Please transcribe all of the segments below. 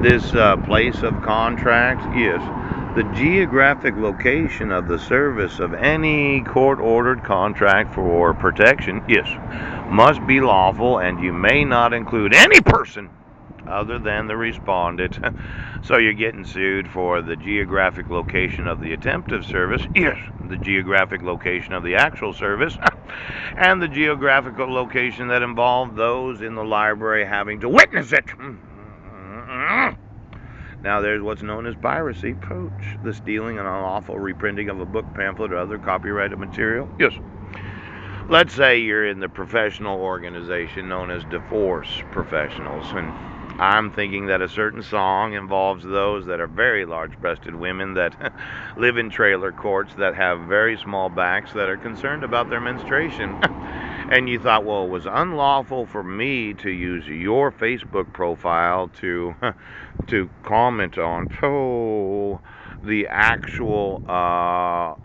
This place of contract, yes. The geographic location of the service of any court ordered contract for protection, yes, must be lawful, and you may not include any person other than the respondent. So you're getting sued for the geographic location of the attempt of service, yes, the geographic location of the actual service, and the geographical location that involved those in the library having to witness it. Now, there's what's known as piracy, poach, the stealing and unlawful reprinting of a book, pamphlet, or other copyrighted material. Yes. Let's say you're in the professional organization known as divorce professionals, and I'm thinking that a certain song involves those that are very large-breasted women that live in trailer courts that have very small backs that are concerned about their menstruation. And you thought, well, it was unlawful for me to use your Facebook profile to to comment on the actual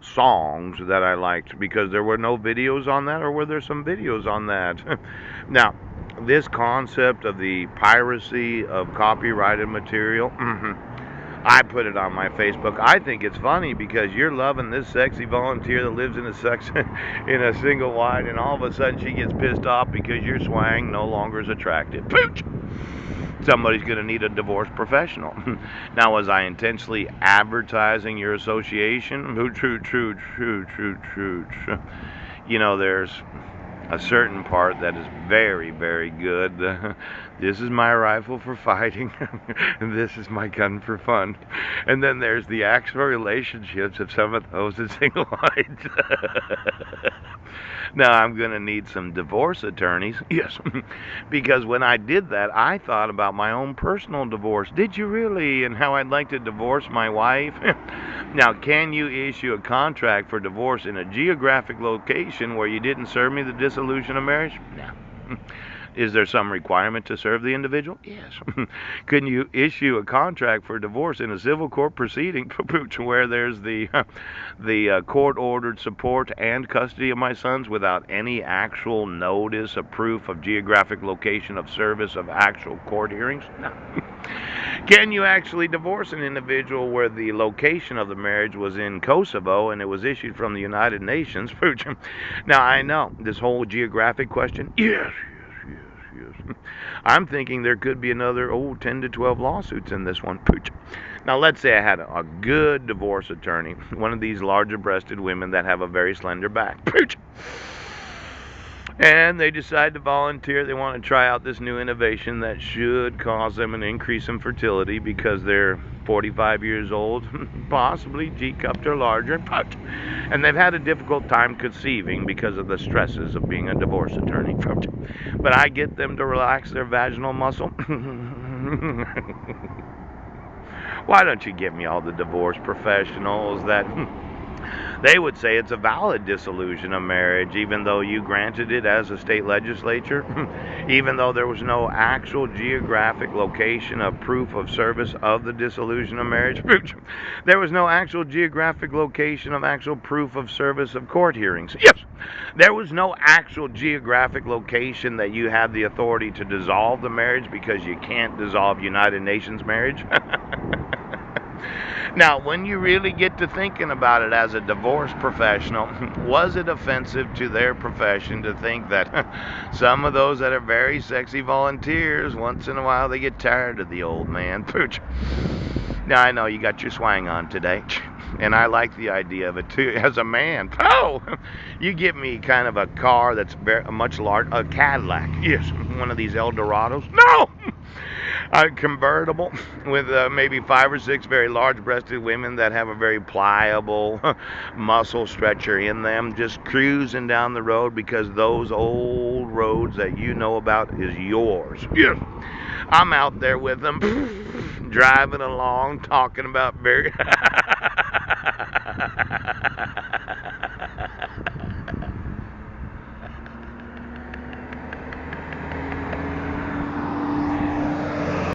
songs that I liked because there were no videos on that, or were there some videos on that? Now, this concept of the piracy of copyrighted material, I put it on my Facebook. I think it's funny because you're loving this sexy volunteer that lives in a in a single wide, and all of a sudden she gets pissed off because your swang no longer is attractive. Pooch! Somebody's going to need a divorce professional. Now, was I intentionally advertising your association? True. You know, there's a certain part that is very, very good. This is my rifle for fighting, and this is my gun for fun. And then there's the actual relationships of some of those in single lines. Now, I'm going to need some divorce attorneys. Yes, because when I did that, I thought about my own personal divorce. Did you really? And how I'd like to divorce my wife. Now, can you issue a contract for divorce in a geographic location where you didn't serve me the dissolution of marriage? No. Is there some requirement to serve the individual? Yes. Can you issue a contract for divorce in a civil court proceeding where there's the court-ordered support and custody of my sons without any actual notice of proof of geographic location of service of actual court hearings? No. Can you actually divorce an individual where the location of the marriage was in Kosovo and it was issued from the United Nations? Now, I know this whole geographic question. Yes. I'm thinking there could be another 10 to 12 lawsuits in this one. Pooch. Now, let's say I had a good divorce attorney, one of these larger-breasted women that have a very slender back. Pooch. And they decide to volunteer. They want to try out this new innovation that should cause them an increase in fertility because they're 45 years old, possibly G-cupped or larger. And they've had a difficult time conceiving because of the stresses of being a divorce attorney. But I get them to relax their vaginal muscle. Why don't you give me all the divorce professionals that they would say it's a valid dissolution of marriage, even though you granted it as a state legislature, even though there was no actual geographic location of proof of service of the dissolution of marriage. There was no actual geographic location of actual proof of service of court hearings. Yes, there was no actual geographic location that you had the authority to dissolve the marriage because you can't dissolve United Nations marriage. Now, when you really get to thinking about it as a divorce professional, was it offensive to their profession to think that some of those that are very sexy volunteers, once in a while they get tired of the old man? Pooch. Now, I know you got your swang on today, and I like the idea of it too as a man. Oh, you give me kind of a car that's much larger, a Cadillac. Yes, one of these Eldorados. No! A convertible with maybe 5 or 6 very large-breasted women that have a very pliable muscle stretcher in them, just cruising down the road because those old roads that you know about is yours. Yes. I'm out there with them, driving along, talking about very